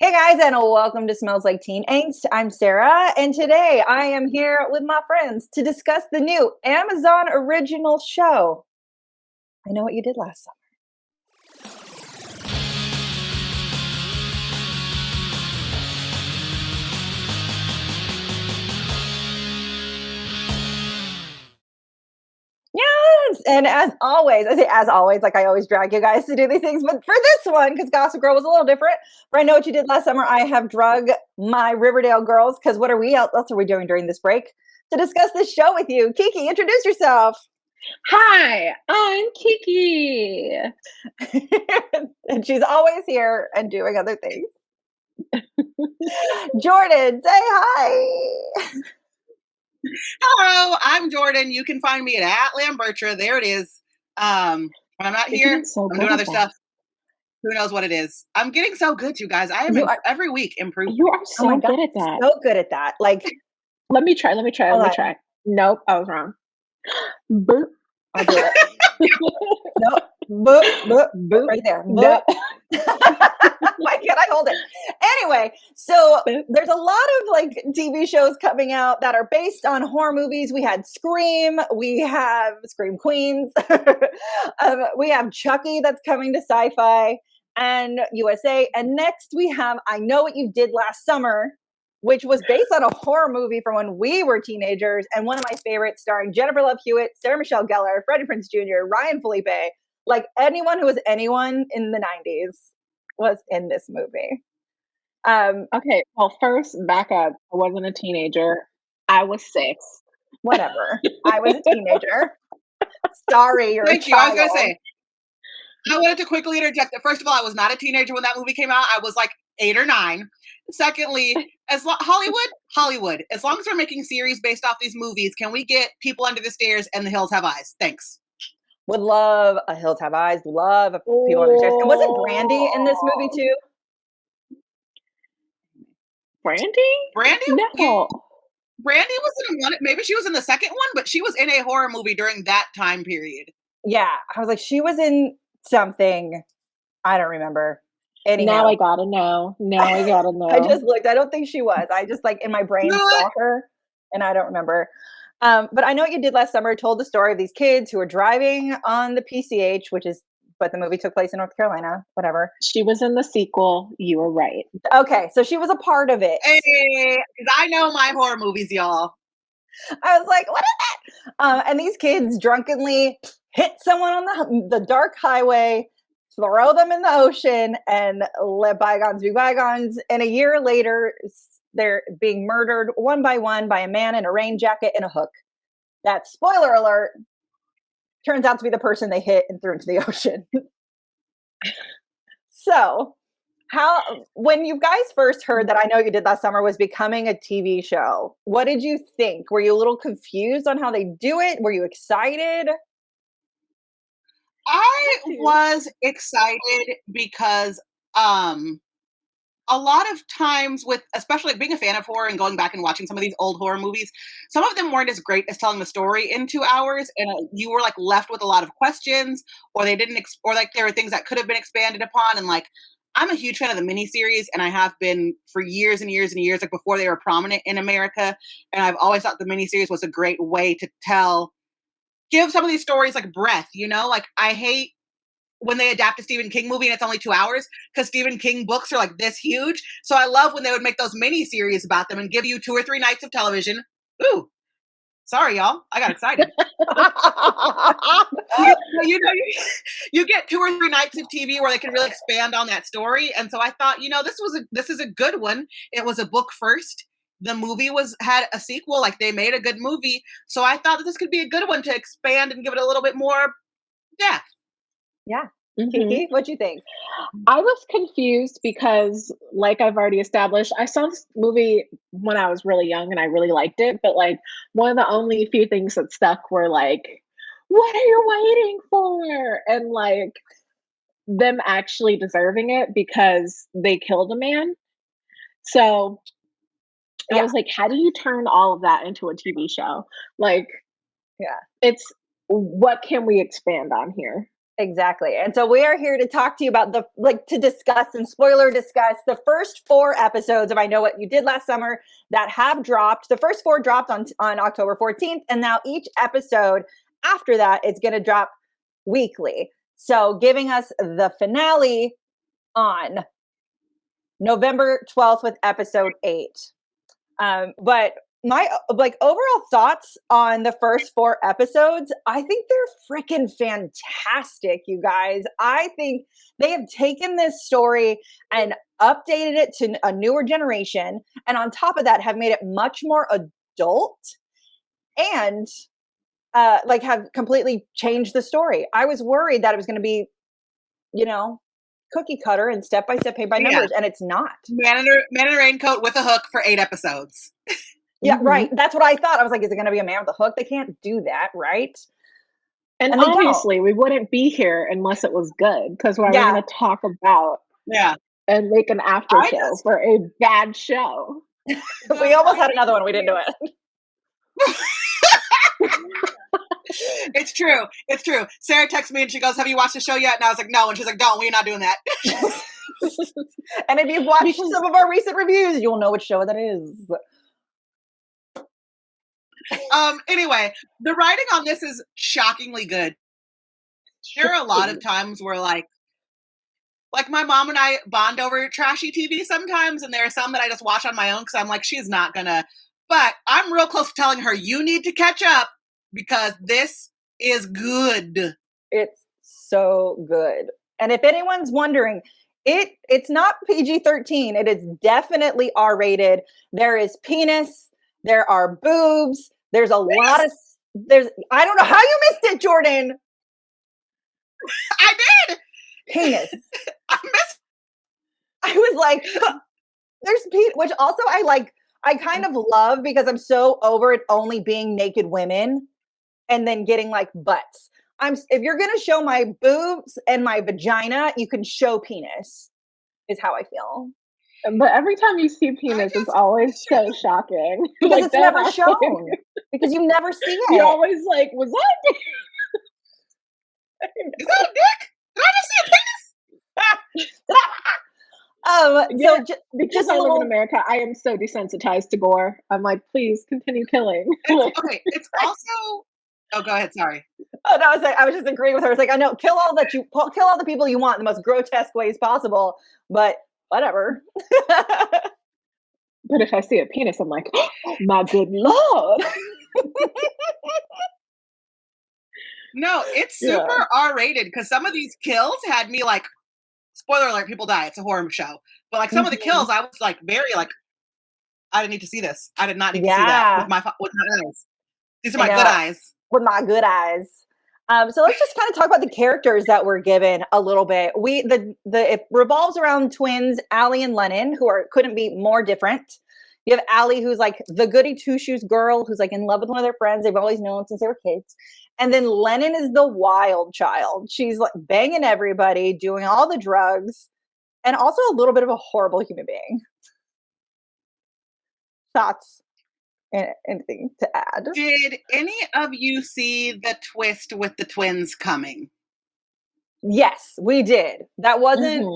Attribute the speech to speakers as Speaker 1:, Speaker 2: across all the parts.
Speaker 1: Hey guys, and welcome to Smells Like Teen Angst. I'm Sarah, and today I am here with my friends to discuss the new Amazon original show. I Know What You Did Last Summer. Yes, and as always, I say as always, like I always drag you guys to do these things, but for this one, because Gossip Girl was a little different, for I Know What You Did Last Summer, I have drug my Riverdale girls, because what else are we doing during this break? To discuss this show with you. Kiki, introduce yourself.
Speaker 2: Hi, I'm Kiki.
Speaker 1: And she's always here and doing other things. Jordan, say hi.
Speaker 3: Hello, I'm Jordan. You can find me at Lambertra. There it is. When I'm not here, I'm doing other stuff. Who knows what it is? I'm getting so good, you guys. I am every week improving.
Speaker 2: You are so good at that.
Speaker 1: So good at that. Like,
Speaker 2: let me try. Nope, I was wrong. Boop.
Speaker 1: I'll do it. Nope. Boop, boop, boop. Right there. Boop. Why can't I hold it? Anyway, so there's a lot of like TV shows coming out that are based on horror movies. We had Scream. We have Scream Queens. We have Chucky that's coming to Sci-Fi and USA. And next we have I Know What You Did Last Summer, which was based on a horror movie from when we were teenagers, and one of my favorites, starring Jennifer Love Hewitt, Sarah Michelle Gellar, Freddie Prinze Jr., Ryan Felipe. Like anyone who was anyone in the 90s was in this movie.
Speaker 2: Okay, well, first, back up. I wasn't a teenager. I was 6.
Speaker 1: Whatever. I was a teenager. Sorry, you're
Speaker 3: Thank
Speaker 1: a
Speaker 3: you.
Speaker 1: child.
Speaker 3: I was going to say, I wanted to quickly interject that, first of all, I was not a teenager when that movie came out. I was like 8 or 9. Secondly, Hollywood, as long as we're making series based off these movies, can we get People Under the Stairs and The Hills Have Eyes? Thanks.
Speaker 1: Would love a Hills Have Eyes. Love People Under the Stairs. And wasn't Brandy in this movie too?
Speaker 2: Brandy? No.
Speaker 3: Brandy was in one. Maybe she was in the second one, but she was in a horror movie during that time period.
Speaker 1: Yeah, I was like, she was in something. I don't remember. Anyhow.
Speaker 2: Now I gotta know.
Speaker 1: I just looked. I don't think she was. I just like in my brain saw her, and I don't remember. But I Know What You Did Last Summer told the story of these kids who were driving on the PCH, but the movie took place in North Carolina, whatever.
Speaker 2: She was in the sequel. You were right.
Speaker 1: Okay, so she was a part of it.
Speaker 3: Hey, because I know my horror movies, y'all.
Speaker 1: I was like, what is that? And these kids drunkenly hit someone on the dark highway, throw them in the ocean, and let bygones be bygones. And a year later, they're being murdered one by one by a man in a rain jacket and a hook. That, spoiler alert, turns out to be the person they hit and threw into the ocean. So, when you guys first heard that I Know What You Did Last Summer was becoming a TV show, what did you think? Were you a little confused on how they do it? Were you excited?
Speaker 3: I was excited because a lot of times with, especially like being a fan of horror and going back and watching some of these old horror movies, some of them weren't as great as telling the story in 2 hours, and you were like left with a lot of questions, or they didn't, or like there were things that could have been expanded upon. And like, I'm a huge fan of the miniseries, and I have been for years and years and years, like before they were prominent in America. And I've always thought the miniseries was a great way to give some of these stories like breath, you know? Like, I hate when they adapt a Stephen King movie and it's only 2 hours, because Stephen King books are like this huge. So I love when they would make those mini series about them and give you 2 or 3 nights of television. Ooh, sorry, y'all. I got excited. You get 2 or 3 nights of TV where they can really expand on that story. And so I thought, this is a good one. It was a book first. The movie had a sequel, like they made a good movie. So I thought that this could be a good one to expand and give it a little bit more depth.
Speaker 1: Yeah. Kiki, what'd you think?
Speaker 2: I was confused because, like I've already established, I saw this movie when I was really young and I really liked it. But like, one of the only few things that stuck were like, what are you waiting for? And like them actually deserving it because they killed a man. So I was like, how do you turn all of that into a TV show? Like, it's what can we expand on here?
Speaker 1: Exactly. And so we are here to talk to you about to discuss and spoiler discuss the first 4 episodes of I Know What You Did Last Summer that have dropped. The first 4 dropped on October 14th. And now each episode after that is going to drop weekly. So giving us the finale on November 12th with episode 8. But my overall thoughts on the first 4 episodes, I think they're freaking fantastic, you guys. I think they have taken this story and updated it to a newer generation, and on top of that have made it much more adult and have completely changed the story. I was worried that it was going to be, cookie cutter and step by step, paint by numbers, and it's not.
Speaker 3: Man in a raincoat with a hook for 8 episodes.
Speaker 1: Yeah, right. That's what I thought. I was like, is it going to be a man with a hook? They can't do that, right?
Speaker 2: And obviously, we wouldn't be here unless it was good, because we're going to talk about and make an after show for a bad show.
Speaker 1: We almost had another one. We didn't do it.
Speaker 3: It's true. It's true. Sarah texts me and she goes, "Have you watched the show yet?" And I was like, "No." And she's like, "Don't. We're not doing that."
Speaker 1: And if you've watched some of our recent reviews, you'll know which show that is.
Speaker 3: Anyway, the writing on this is shockingly good. There are a lot of times where like my mom and I bond over trashy TV sometimes, and there are some that I just watch on my own because I'm like, she's not gonna. But I'm real close to telling her, you need to catch up because this is good.
Speaker 1: It's so good. And if anyone's wondering, it's not PG-13. It is definitely R-rated. There is penis. There are boobs. There's a lot of, I don't know how you missed it, Jordan.
Speaker 3: I did.
Speaker 1: Penis.
Speaker 3: I missed.
Speaker 1: I was like, there's penis, which also I kind of love because I'm so over it only being naked women and then getting like butts. If you're going to show my boobs and my vagina, you can show penis is how I feel.
Speaker 2: But every time you see penis, it's always so shocking.
Speaker 1: Because it's never shown. Because you never see it.
Speaker 2: You're always like, was that
Speaker 3: is that a dick? Did I just see a penis?
Speaker 2: Because I live in America, I am so desensitized to gore. I'm like, please continue killing.
Speaker 3: It's also. Oh, go ahead. Sorry.
Speaker 1: Oh no, I was just agreeing with her. It's like, I know, kill all the people you want in the most grotesque ways possible, but whatever.
Speaker 2: But if I see a penis, I'm like, oh, my good Lord.
Speaker 3: No, it's super R-rated because some of these kills had me like, spoiler alert, people die. It's a horror show. But like some of the kills, I was like very like, I didn't need to see this. I did not need to see that with my eyes. These are my good eyes.
Speaker 1: With my good eyes. So let's just kind of talk about the characters that we're given a little bit. It revolves around twins, Allie and Lennon, who couldn't be more different. You have Allie, who's like the goody two-shoes girl, who's like in love with one of their friends. They've always known since they were kids. And then Lennon is the wild child. She's like banging everybody, doing all the drugs, and also a little bit of a horrible human being. Thoughts? Anything to add?
Speaker 3: Did any of you see the twist with the twins coming?
Speaker 1: Yes, we did. That wasn't.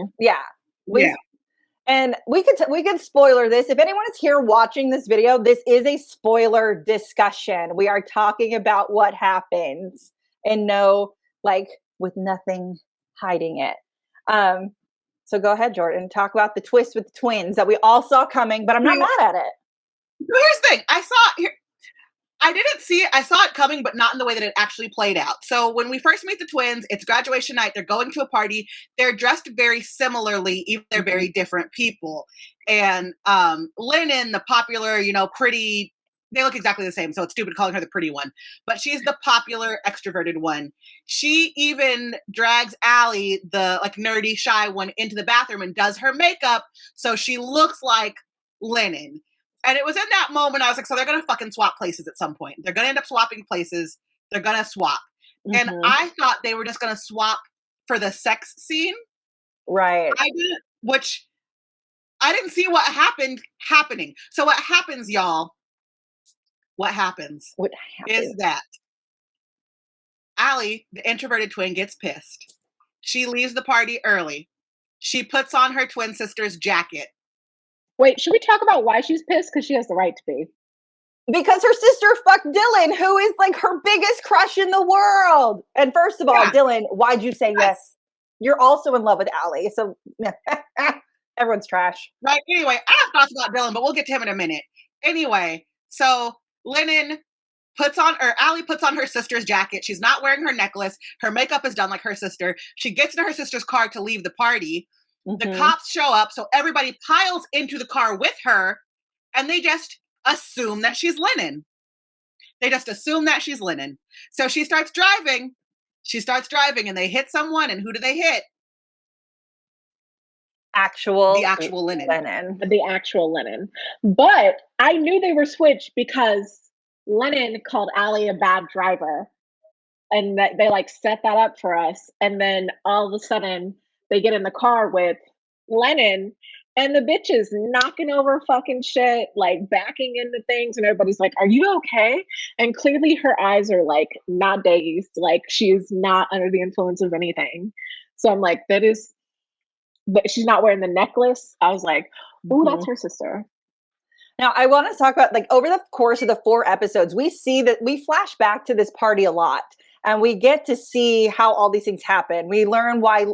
Speaker 1: And we could spoiler this. If anyone is here watching this video, this is a spoiler discussion. We are talking about what happens and with nothing hiding it. So go ahead, Jordan. Talk about the twist with the twins that we all saw coming, but I'm not mad at it.
Speaker 3: Here's the thing. I didn't see it. I saw it coming, but not in the way that it actually played out. So when we first meet the twins, it's graduation night. They're going to a party. They're dressed very similarly, even though they're very different people. And Lennon, the popular, pretty, they look exactly the same. So it's stupid calling her the pretty one. But she's the popular, extroverted one. She even drags Allie, the nerdy, shy one, into the bathroom and does her makeup so she looks like Lennon. And it was in that moment I was like, so they're going to fucking swap places at some point. They're going to end up swapping places. They're going to swap. And I thought they were just going to swap for the sex scene.
Speaker 1: Right.
Speaker 3: I didn't see what happening. So what happens, y'all? What happens is that Allie, the introverted twin, gets pissed. She leaves the party early. She puts on her twin sister's jacket.
Speaker 2: Wait, should we talk about why she's pissed? Because she has the right to be.
Speaker 1: Because her sister fucked Dylan, who is like her biggest crush in the world. And first of all, Dylan, why'd you say yes? You're also in love with Allie, so everyone's trash.
Speaker 3: Right, anyway, I have thoughts about Dylan, but we'll get to him in a minute. Anyway, so Allie puts on her sister's jacket. She's not wearing her necklace. Her makeup is done like her sister. She gets into her sister's car to leave the party. Mm-hmm. The cops show up, so everybody piles into the car with her, and they just assume that she's Lennon. So she starts driving. And they hit someone, and who do they hit?
Speaker 1: The actual
Speaker 2: Lennon. The actual Lennon. But I knew they were switched because Lennon called Allie a bad driver. And that they like set that up for us. And then all of a sudden they get in the car with Lennon and the bitch is knocking over fucking shit, like backing into things. And everybody's like, are you okay? And clearly her eyes are like not dazed. Like she's not under the influence of anything. So I'm like, but she's not wearing the necklace. I was like, ooh, that's her sister.
Speaker 1: Now, I want to talk about, like, over the course of the 4 episodes, we see that we flash back to this party a lot, and we get to see how all these things happen. We learn why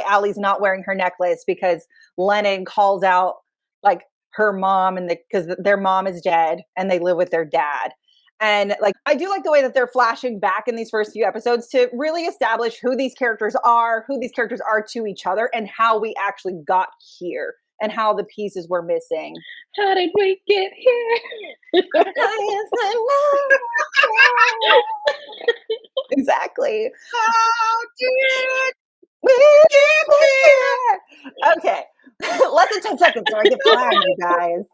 Speaker 1: Allie's not wearing her necklace, because Lennon calls out, like, her mom, and because their mom is dead, and they live with their dad. And, like, I do like the way that they're flashing back in these first few episodes to really establish who these characters are to each other, and how we actually got here. And how the pieces were missing.
Speaker 2: How did we get here?
Speaker 1: Exactly.
Speaker 3: How did we get
Speaker 1: here? Okay. Less than 10 seconds so I get flagged, you guys.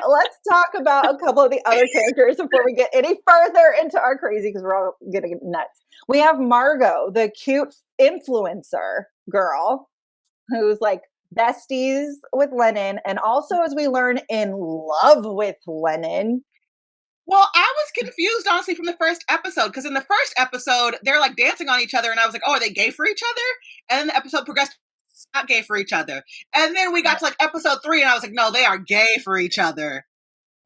Speaker 1: Let's talk about a couple of the other characters before we get any further into our crazy, because we're all getting nuts. We have Margot, the cute influencer girl, who's like besties with Lennon, and also, as we learn, in love with Lennon.
Speaker 3: Well, I was confused, honestly, from the first episode, because in the first episode, they're like dancing on each other, and I was like, oh, are they gay for each other? And then the episode progressed, not gay for each other. And then we got to like episode 3, and I was like, no, they are gay for each other.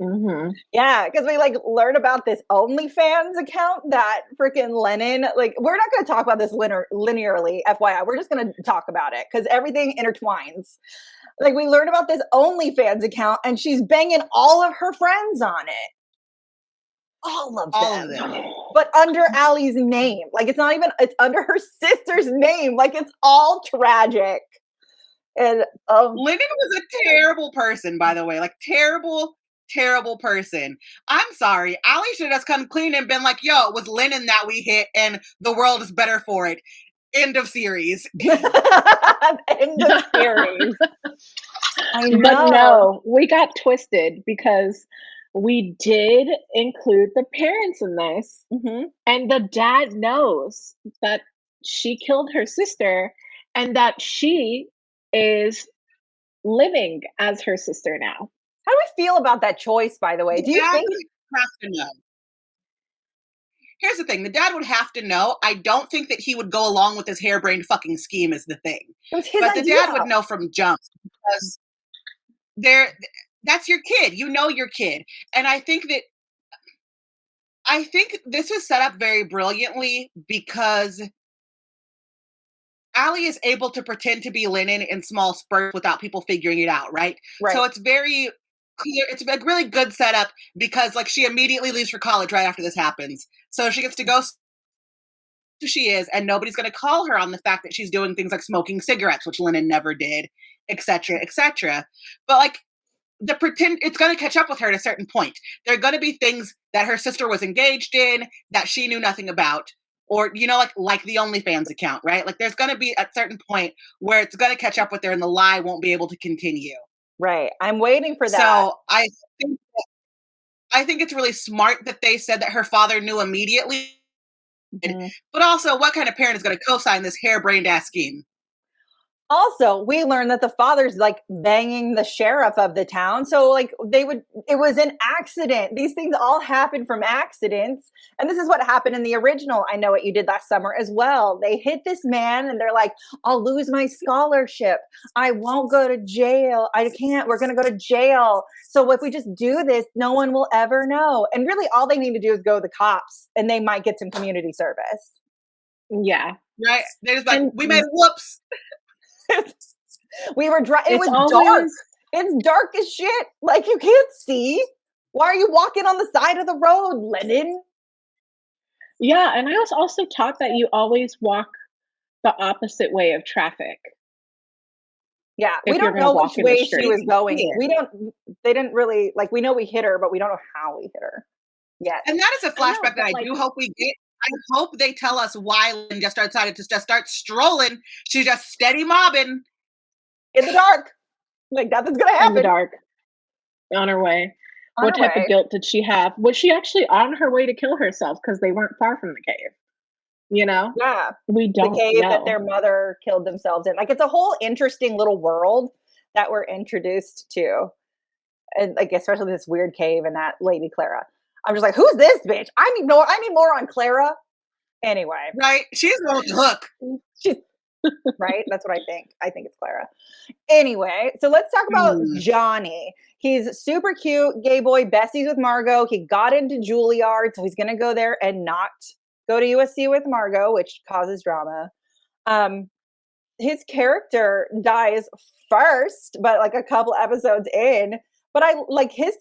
Speaker 1: Mm-hmm. Yeah, because we like learn about this OnlyFans account that freaking Lennon, like, we're not going to talk about this linearly, FYI. We're just going to talk about it because everything intertwines. Like, we learn about this OnlyFans account, and she's banging all of her friends on it. All of them. But under Allie's name. Like, it's it's under her sister's name. Like, it's all tragic. And
Speaker 3: Lennon was a terrible person, by the way. Like, terrible person. I'm sorry. Allie should have just come clean and been like, yo, it was Lennon that we hit, and the world is better for it. End of series.
Speaker 1: End of series. I know.
Speaker 2: But no, we got twisted because we did include the parents in this. Mm-hmm. And the dad knows that she killed her sister and that she is living as her sister now.
Speaker 1: How do we feel about that choice, by the way? Do you think
Speaker 3: have to know? Here's the thing. The dad would have to know. I don't think that he would go along with this harebrained fucking scheme is the thing. But the dad would know from jump, because that's your kid. You know your kid. And I think this was set up very brilliantly because Allie is able to pretend to be Lennon in small spurts without people figuring it out, right? So it's very clear. It's a really good setup because, like, she immediately leaves for college right after this happens. So she gets to go who she is, and nobody's going to call her on the fact that she's doing things like smoking cigarettes, which Lennon never did, etc., etc. But, like, it's going to catch up with her at a certain point. There are going to be things that her sister was engaged in that she knew nothing about. Or, you know, like the OnlyFans account, right? Like, there's going to be a certain point where it's going to catch up with her and the lie won't be able to continue.
Speaker 1: Right. I'm waiting for that.
Speaker 3: So I think it's really smart that they said that her father knew immediately. Mm-hmm. But also, what kind of parent is going to co-sign this harebrained ass scheme?
Speaker 1: Also, we learned that the father's like banging the sheriff of the town. So like it was an accident. These things all happen from accidents. And this is what happened in the original I Know What You Did Last Summer as well. They hit this man and they're like, I'll lose my scholarship. I won't go to jail. I can't. We're going to go to jail. So if we just do this, no one will ever know. And really all they need to do is go to the cops and they might get some community service.
Speaker 2: Yeah.
Speaker 3: Right. They're just like, we made whoops.
Speaker 1: We were it was dark. It's dark as shit. Like you can't see. Why are you walking on the side of the road, Lennon?
Speaker 2: Yeah, and I was also taught that you always walk the opposite way of traffic.
Speaker 1: Yeah, we don't know which way she was going. Yeah. They didn't really, like, we know we hit her, but we don't know how we hit her yet.
Speaker 3: And that is a flashback that I do hope we get. I hope they tell us why Lynn just decided to just start strolling. She's just steady mobbing.
Speaker 1: In the dark. Like, nothing's going to happen.
Speaker 2: In the dark. On her way. What type of guilt did she have? Was she actually on her way to kill herself? Because they weren't far from the cave. You know?
Speaker 1: Yeah.
Speaker 2: We don't know.
Speaker 1: The cave that their mother killed themselves in. Like, it's a whole interesting little world that we're introduced to. And, like, especially this weird cave and that lady Clara. I'm just like, who's this bitch? I need more on Clara. Anyway.
Speaker 3: Right. She's on the hook.
Speaker 1: She's right? That's what I think. I think it's Clara. Anyway, so let's talk about Johnny. He's super cute, gay boy, besties with Margot. He got into Juilliard, so he's going to go there and not go to USC with Margot, which causes drama. His character dies first, but like a couple episodes in. But I like his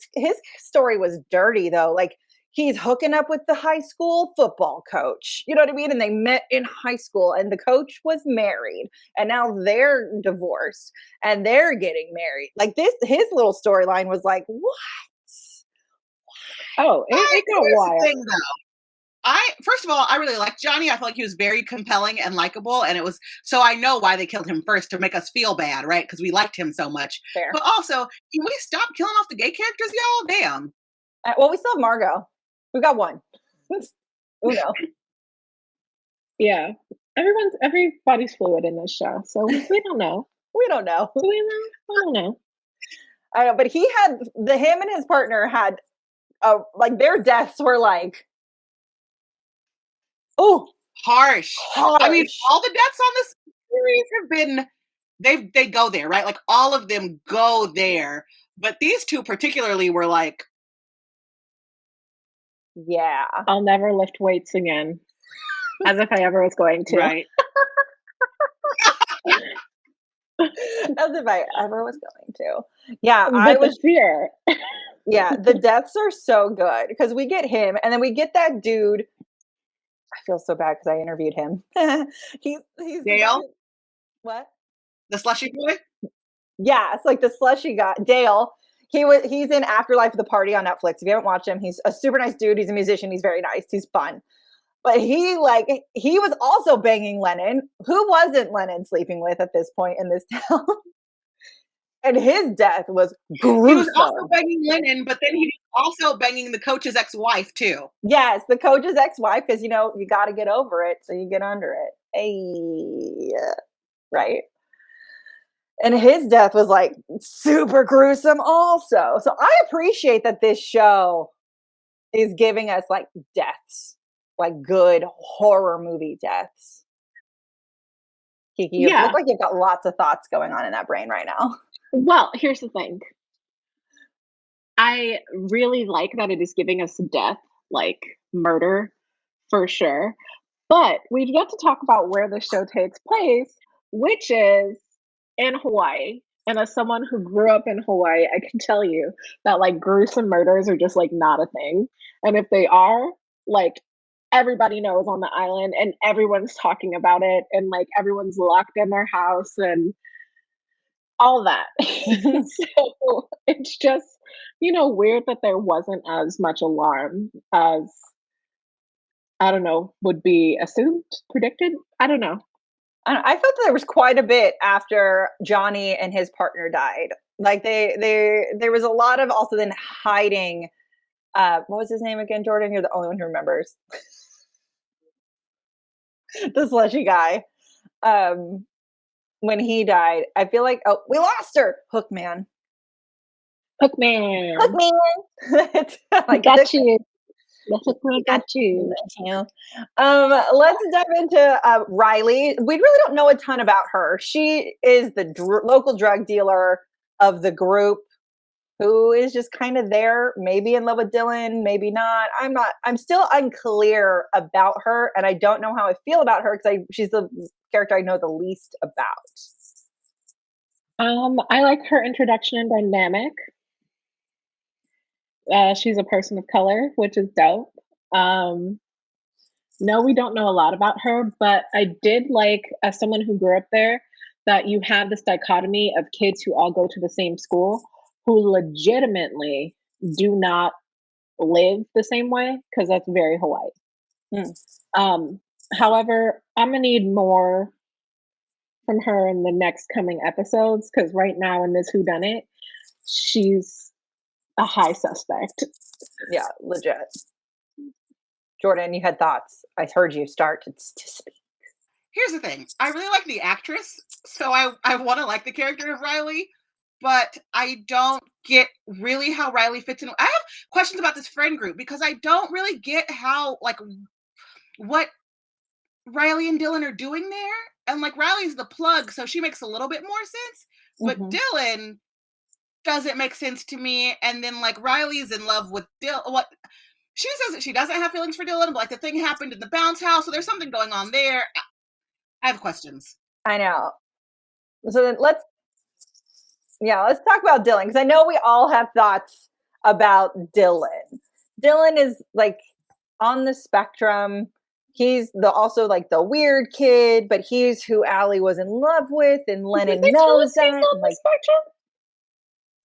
Speaker 1: story was dirty though. Like he's hooking up with the high school football coach. You know what I mean? And they met in high school and the coach was married and now they're divorced and they're getting married. Like his little storyline was like, what?
Speaker 2: Oh, it got wild.
Speaker 3: First of all, I really liked Johnny. I felt like he was very compelling and likable. And it was, so I know why they killed him first, to make us feel bad, right? Because we liked him so much.
Speaker 1: Fair.
Speaker 3: But also, can we stop killing off the gay characters, y'all? Damn.
Speaker 1: Well, we still have Margot. We got one. Uno.
Speaker 2: Yeah. Everybody's fluid in this show. So we don't know.
Speaker 1: We don't know.
Speaker 2: I don't know.
Speaker 1: I know, but him and his partner had like their deaths were like, oh, harsh.
Speaker 3: I mean, all the deaths on this series have been, they go there, right? Like all of them go there. But these two particularly were like,
Speaker 1: yeah.
Speaker 2: I'll never lift weights again. As if I ever was going to.
Speaker 3: Right.
Speaker 1: As if I ever was going to. Yeah.
Speaker 2: I was fear.
Speaker 1: Yeah. The deaths are so good because we get him and then we get that dude. I feel so bad because I interviewed him. he's
Speaker 3: Dale?
Speaker 1: What?
Speaker 3: The slushy boy?
Speaker 1: Yeah, it's like the slushy guy. Dale. He's in Afterlife the Party on Netflix. If you haven't watched him, he's a super nice dude. He's a musician. He's very nice. He's fun. But he was also banging Lennon. Who wasn't Lennon sleeping with at this point in this town? And his death was gruesome.
Speaker 3: He was also banging Lennon, but then he was also banging the coach's ex-wife too.
Speaker 1: Yes, the coach's ex-wife, because, you got to get over it, so you get under it. Hey, right? And his death was like super gruesome also. So I appreciate that this show is giving us like deaths, like good horror movie deaths. Kiki, you look like you've got lots of thoughts going on in that brain right now.
Speaker 2: Well, here's the thing. I really like that it is giving us death, like murder, for sure. But we've yet to talk about where the show takes place, which is in Hawaii. And as someone who grew up in Hawaii, I can tell you that like gruesome murders are just like not a thing. And if they are, like everybody knows on the island and everyone's talking about it and like everyone's locked in their house and all that. So it's just, weird that there wasn't as much alarm as, I don't know, would be assumed, predicted. I don't know.
Speaker 1: I felt that there was quite a bit after Johnny and his partner died. Like there was a lot of also then hiding. What was his name again, Jordan? You're the only one who remembers. The slushy guy. when he died, I feel like, oh, we lost her. Hookman.
Speaker 2: Hookman.
Speaker 1: Like,
Speaker 2: got you. The Hookman got you.
Speaker 1: Let's dive into Riley. We really don't know a ton about her. She is the local drug dealer of the group who is just kind of there, maybe in love with Dylan, maybe not. I'm still unclear about her, and I don't know how I feel about her because she's the character I know the least about.
Speaker 2: I like her introduction and dynamic. She's a person of color, which is dope. No, we don't know a lot about her, but I did like, as someone who grew up there, that you have this dichotomy of kids who all go to the same school who legitimately do not live the same way, because that's very Hawaii. However, I'm gonna need more from her in the next coming episodes, because right now in this whodunit, she's a high suspect.
Speaker 1: Yeah, legit. Jordan, you had thoughts. I heard you start to speak.
Speaker 3: Here's the thing. I really like the actress, so I want to like the character of Riley, but I don't get really how Riley fits in. I have questions about this friend group because I don't really get how, like, what Riley and Dylan are doing there. And, like, Riley's the plug, so she makes a little bit more sense, but Dylan doesn't make sense to me. And then, like, Riley's in love with Dylan. What? She says that she doesn't have feelings for Dylan, but, like, the thing happened in the bounce house, so there's something going on there. I have questions.
Speaker 1: I know. So then let's talk about Dylan, because I know we all have thoughts about Dylan. Dylan is, like, on the spectrum. He's also like the weird kid, but he's who Allie was in love with, and Lennon knows that.
Speaker 2: He's on the spectrum?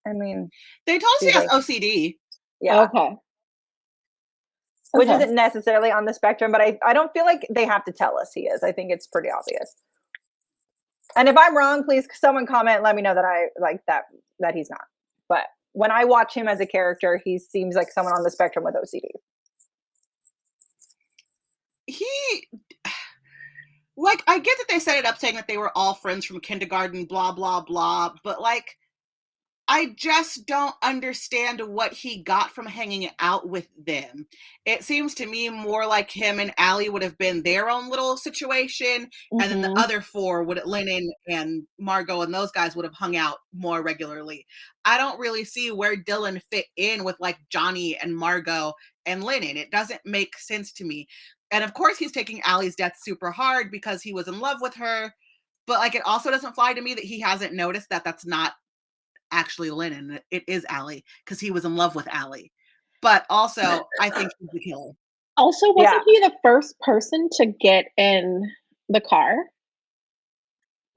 Speaker 1: I mean,
Speaker 3: they told she has OCD.
Speaker 1: Yeah.
Speaker 2: Okay.
Speaker 1: Which isn't necessarily on the spectrum, but I don't feel like they have to tell us he is. I think it's pretty obvious. And if I'm wrong, please someone comment, let me know that I like that he's not. But when I watch him as a character, he seems like someone on the spectrum with OCD.
Speaker 3: Like, I get that they set it up saying that they were all friends from kindergarten, blah, blah, blah, but, like, I just don't understand what he got from hanging out with them. It seems to me more like him and Allie would have been their own little situation, and then the other four, Lennon and Margot and those guys, would have hung out more regularly. I don't really see where Dylan fit in with, like, Johnny and Margot and Lennon. It doesn't make sense to me. And of course he's taking Allie's death super hard because he was in love with her, but, like, it also doesn't fly to me that he hasn't noticed that that's not actually Lennon. It is Allie, because he was in love with Allie. But also, I think he's the killer.
Speaker 2: Also, wasn't he the first person to get in the car?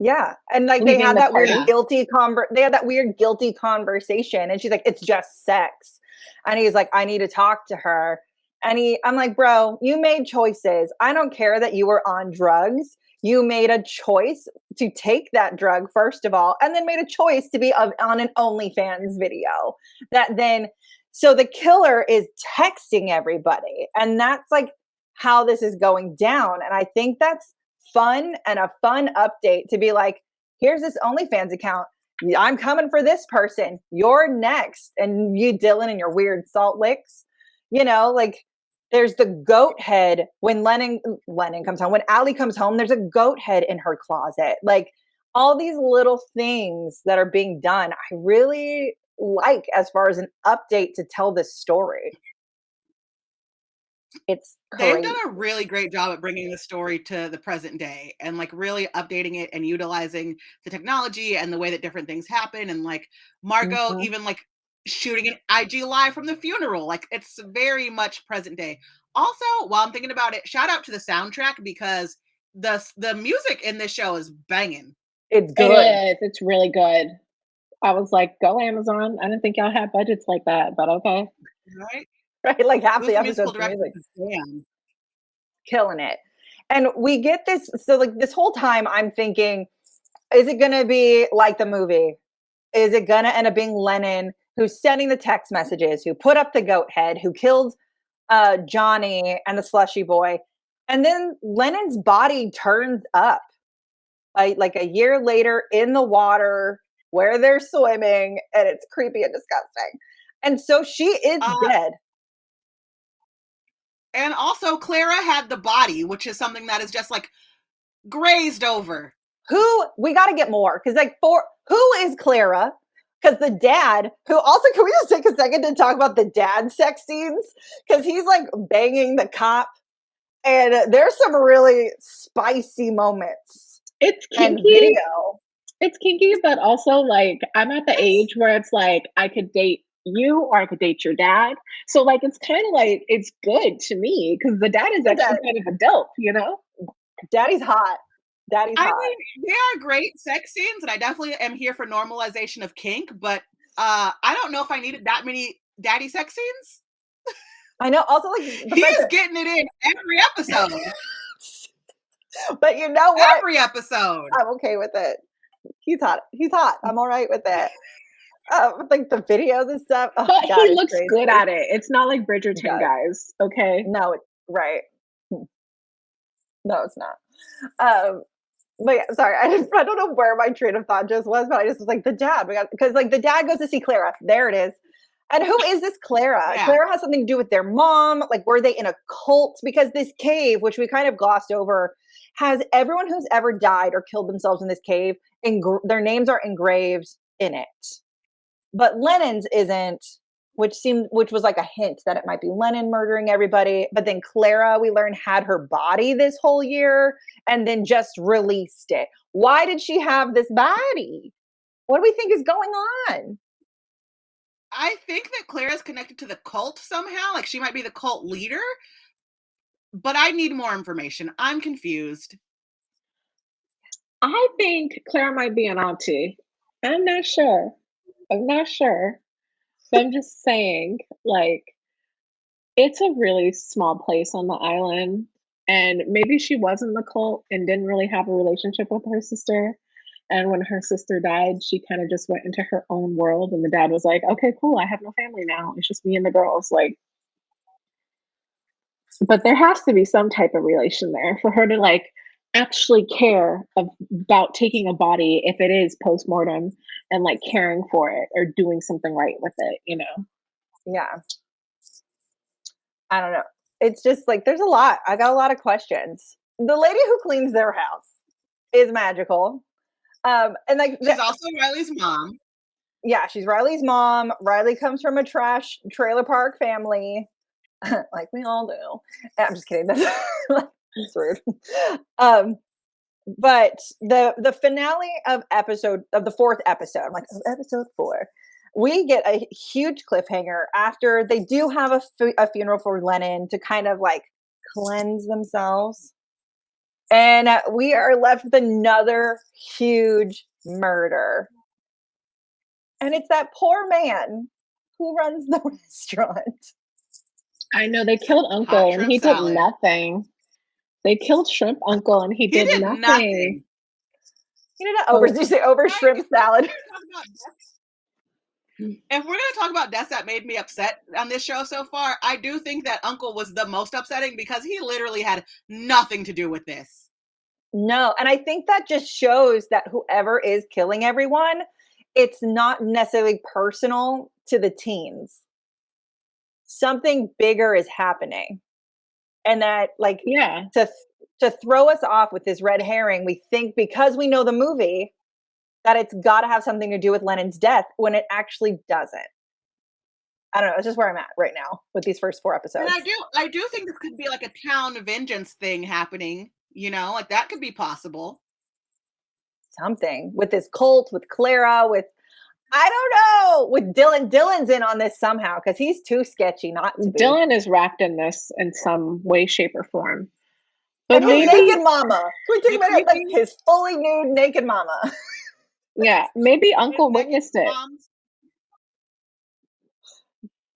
Speaker 1: Yeah, and, like, they had that weird guilty conversation, and she's like, "It's just sex," and he's like, "I need to talk to her." And I'm like, "Bro, you made choices. I don't care that you were on drugs. You made a choice to take that drug, first of all, and then made a choice to be on an OnlyFans video. So the killer is texting everybody. And that's, like, how this is going down. And I think that's fun, and a fun update to be like, here's this OnlyFans account. I'm coming for this person. You're next. And you, Dylan, and your weird salt licks, like, there's the goat head when Lennon comes home. When Allie comes home, there's a goat head in her closet. Like, all these little things that are being done, I really like as far as an update to tell this story. It's crazy.
Speaker 3: They've done a really great job at bringing the story to the present day and, like, really updating it and utilizing the technology and the way that different things happen. And, like, Margot even, like, shooting an IG live from the funeral. Like, it's very much present day. Also, while I'm thinking about it, shout out to the soundtrack, because the music in this show is banging.
Speaker 1: It's good.
Speaker 2: It is. It's really good. I was like, go Amazon. I didn't think y'all had budgets like that, but okay.
Speaker 1: Right? Like, half the episode's music. Killing it. And we get this, so, like, this whole time I'm thinking, is it going to be like the movie? Is it going to end up being Lennon who's sending the text messages, who put up the goat head, who killed Johnny and the slushy boy, and then Lennon's body turns up like a year later in the water where they're swimming, and it's creepy and disgusting. And so she is dead.
Speaker 3: And also Clara had the body, which is something that is just like grazed over.
Speaker 1: We got to get more, because like who is Clara? Because the dad, who also, can we just take a second to talk about the dad sex scenes? Because he's like banging the cop, and there's some really spicy moments.
Speaker 2: It's kinky. It's kinky, but also like I'm at the age where it's like I could date you or I could date your dad. So like it's kind of like it's good to me because the dad is actually kind of a dope, you know?
Speaker 1: Daddy's hot. I
Speaker 3: mean, they are great sex scenes, and I definitely am here for normalization of kink, but I don't know if I needed that many daddy sex scenes.
Speaker 1: I know. Also, like
Speaker 3: he's getting it in every episode.
Speaker 1: But you know what?
Speaker 3: Every episode.
Speaker 1: I'm okay with it. He's hot. I'm all right with it. Like the videos and stuff.
Speaker 2: Oh, but God, he looks good at it. It's not like Bridgerton, guys. Okay.
Speaker 1: No, right. No, it's not. But yeah, sorry, I don't know where my train of thought just was, but I just was like the dad. Because like the dad goes to see Clara. There it is. And who is this Clara? Yeah. Clara has something to do with their mom. Like, were they in a cult? Because this cave, which we kind of glossed over, has everyone who's ever died or killed themselves in this cave, their names are engraved in it. But Lennon's isn't, which was like a hint that it might be Lennon murdering everybody. But then Clara, we learned, had her body this whole year and then just released it. Why did she have this body? What do we think is going on?
Speaker 3: I think that Clara's connected to the cult somehow. Like she might be the cult leader. But I need more information. I'm confused.
Speaker 2: I think Clara might be an auntie. I'm not sure. But I'm just saying, like, it's a really small place on the island. And maybe she was in the cult and didn't really have a relationship with her sister. And when her sister died, she kind of just went into her own world. And the dad was like, okay, cool. I have no family now. It's just me and the girls. Like, but there has to be some type of relation there for her to like actually care about taking a body if it is post-mortem and like caring for it or doing something right with it, you know?
Speaker 1: Yeah. I don't know. It's just like, there's a lot. I got a lot of questions. The lady who cleans their house is magical. And like
Speaker 3: she's also Riley's mom.
Speaker 1: Yeah, she's Riley's mom. Riley comes from a trash trailer park family. Like we all do. I'm just kidding. That's rude. But the finale of the fourth episode, I'm like, episode 4, we get a huge cliffhanger after they do have a funeral for Lennon to kind of like cleanse themselves. And we are left with another huge murder. And it's that poor man who runs the restaurant.
Speaker 2: I know, they killed Uncle and he did nothing. They killed Shrimp Uncle and he did nothing.
Speaker 1: He did did you say over shrimp salad?
Speaker 3: If we're going to talk about deaths that made me upset on this show so far, I do think that Uncle was the most upsetting because he literally had nothing to do with this.
Speaker 1: No, and I think that just shows that whoever is killing everyone, it's not necessarily personal to the teens. Something bigger is happening. And that, like,
Speaker 2: yeah,
Speaker 1: to throw us off with this red herring, we think because we know the movie that it's got to have something to do with Lennon's death when it actually doesn't. I don't know. It's just where I'm at right now with these first 4 episodes.
Speaker 3: And I do think this could be like a town vengeance thing happening. You know, like that could be possible.
Speaker 1: Something with this cult, with Clara, with I don't know, with Dylan. Dylan's in on this somehow because he's too sketchy not to be.
Speaker 2: Dylan is wrapped in this in some way, shape, or form. But
Speaker 1: and his naked mama. Can we take about like his fully nude naked mama?
Speaker 2: Yeah, maybe Uncle witnessed it.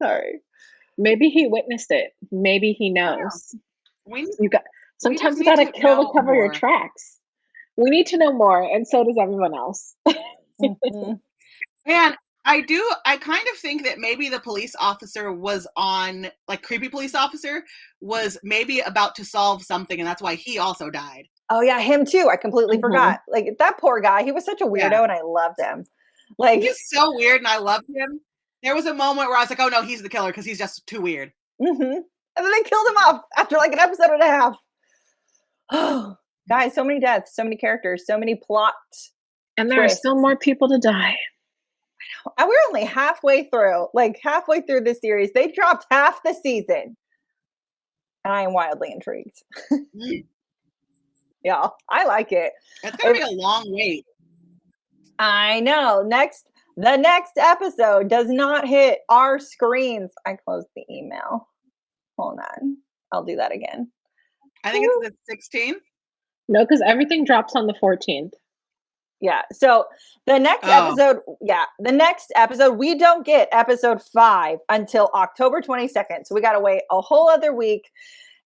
Speaker 1: Sorry.
Speaker 2: Maybe he witnessed it. Maybe he knows. Sometimes you gotta kill to cover your tracks. We need to know more, and so does everyone else.
Speaker 1: Mm-hmm.
Speaker 3: And I kind of think that maybe the police officer was on, like, creepy police officer was maybe about to solve something, and that's why he also died.
Speaker 1: Oh yeah, him too. I completely forgot. Like that poor guy. He was such a weirdo, and I loved him. Like
Speaker 3: he's so weird, and I loved him. There was a moment where I was like, "Oh no, he's the killer," because he's just too weird.
Speaker 1: And then they killed him off after like an episode and a half. Oh, guys, so many deaths, so many characters, so many plots,
Speaker 2: and there are still more people to die.
Speaker 1: And we're only halfway through this series. They dropped half the season. And I am wildly intrigued. Yeah, I like it.
Speaker 3: It's going to be a long wait.
Speaker 1: I know. The next episode does not hit our screens. I closed the email. Hold on. I'll do that again.
Speaker 3: I think it's the 16th.
Speaker 2: No, because everything drops on the 14th.
Speaker 1: Yeah. So the next episode, we don't get episode 5 until October 22nd. So we got to wait a whole other week.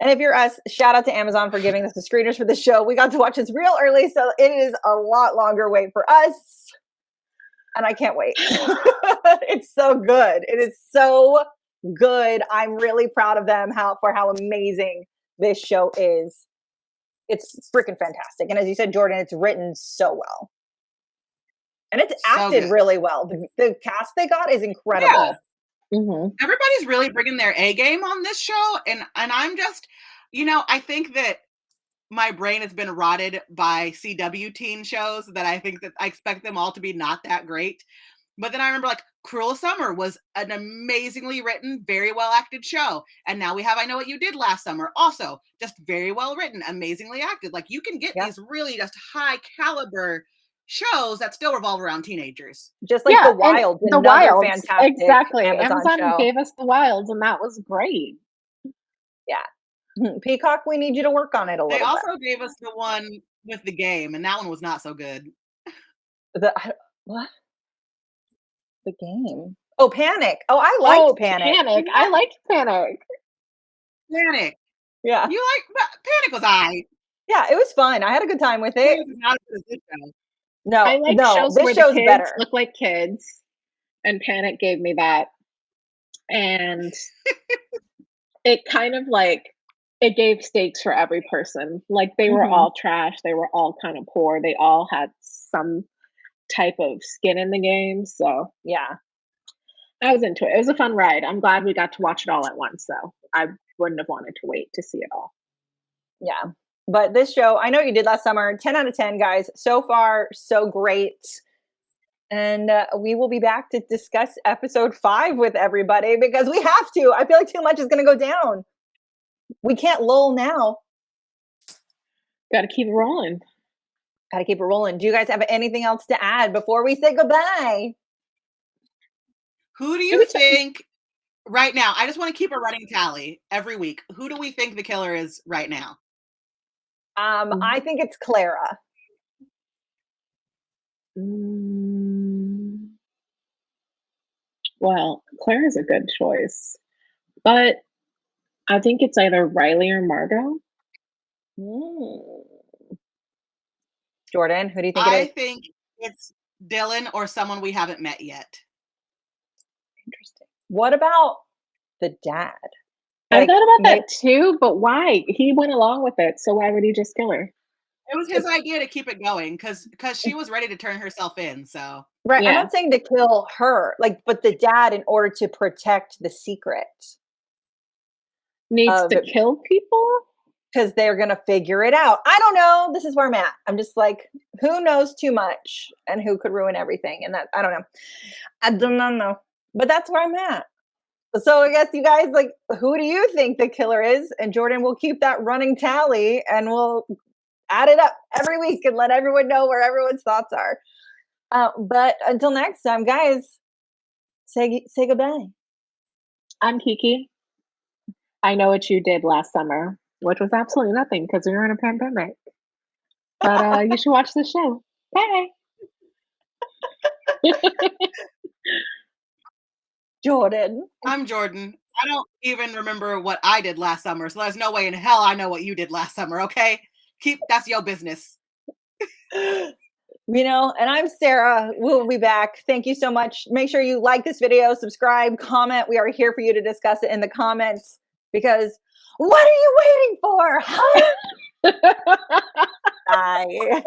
Speaker 1: And if you're us, shout out to Amazon for giving us the screeners for the show. We got to watch this real early, so it is a lot longer wait for us. And I can't wait. It's so good. It is so good. I'm really proud of them for how amazing this show is. It's freaking fantastic. And as you said, Jordan, it's written so well. And it's acted really well. The cast they got is incredible.
Speaker 3: Yeah. Everybody's really bringing their A game on this show. And I'm just, I think that my brain has been rotted by CW teen shows that I think that I expect them all to be not that great. But then I remember like Cruel Summer was an amazingly written, very well acted show. And now we have I Know What You Did Last Summer. Also just very well written, amazingly acted. Like you can get these really just high caliber shows that still revolve around teenagers.
Speaker 1: Just like The Wilds.
Speaker 2: The Wilds.
Speaker 1: Fantastic.
Speaker 2: Exactly.
Speaker 1: Amazon
Speaker 2: gave us The Wilds, and that was great.
Speaker 1: Yeah. Peacock, we need you to work on it a little bit.
Speaker 3: They also gave us the one with the game, and that one was not so good.
Speaker 1: What? The game? Oh, Panic. Oh, I liked Panic.
Speaker 2: Panic. I liked Panic.
Speaker 3: Panic.
Speaker 1: Yeah.
Speaker 3: Panic was alright.
Speaker 1: Yeah, it was fun. I had a good time with it.
Speaker 3: Not as good as this show.
Speaker 1: No,
Speaker 2: I like shows
Speaker 1: this
Speaker 2: where
Speaker 1: show's
Speaker 2: the kids
Speaker 1: better.
Speaker 2: look like kids, and Panic gave me that. And it kind of like it gave stakes for every person. Like they were all trash. They were all kind of poor. They all had some type of skin in the game. So
Speaker 1: yeah,
Speaker 2: I was into it. It was a fun ride. I'm glad we got to watch it all at once, though. I wouldn't have wanted to wait to see it all.
Speaker 1: Yeah. But this show, I Know What You Did Last Summer, 10 out of 10, guys. So far, so great. And we will be back to discuss episode 5 with everybody because we have to. I feel like too much is going to go down. We can't lull now.
Speaker 2: Got to keep it rolling.
Speaker 1: Got to keep it rolling. Do you guys have anything else to add before we say goodbye?
Speaker 3: Who do you think right now? I just want to keep a running tally every week. Who do we think the killer is right now?
Speaker 1: I think it's Clara.
Speaker 2: Well, Clara's a good choice, but I think it's either Riley or Margot.
Speaker 1: Jordan, who do you think it is?
Speaker 3: I think it's Dylan or someone we haven't met yet.
Speaker 1: Interesting. What about the dad?
Speaker 2: I thought about that too, but why? He went along with it, so why would he just kill her?
Speaker 3: It was his idea to keep it going because she was ready to turn herself in. So
Speaker 1: right, I'm not saying to kill her, but the dad in order to protect the secret
Speaker 2: needs to kill people
Speaker 1: because they're gonna figure it out. I don't know. This is where I'm at. I'm just like, who knows too much and who could ruin everything? And that I don't know. I do not know, but that's where I'm at. So I guess you guys, who do you think the killer is? And Jordan will keep that running tally and we'll add it up every week and let everyone know where everyone's thoughts are. But until next time, guys, say goodbye.
Speaker 2: I'm Kiki. I Know What You Did Last Summer, which was absolutely nothing because we were in a pandemic. But you should watch the show. Bye.
Speaker 1: Jordan.
Speaker 3: I'm Jordan. I don't even remember what I did last summer, so there's no way in hell I know what you did last summer, okay? That's your business.
Speaker 1: And I'm Sarah. We'll be back. Thank you so much. Make sure you like this video, subscribe, comment. We are here for you to discuss it in the comments because what are you waiting for? Bye.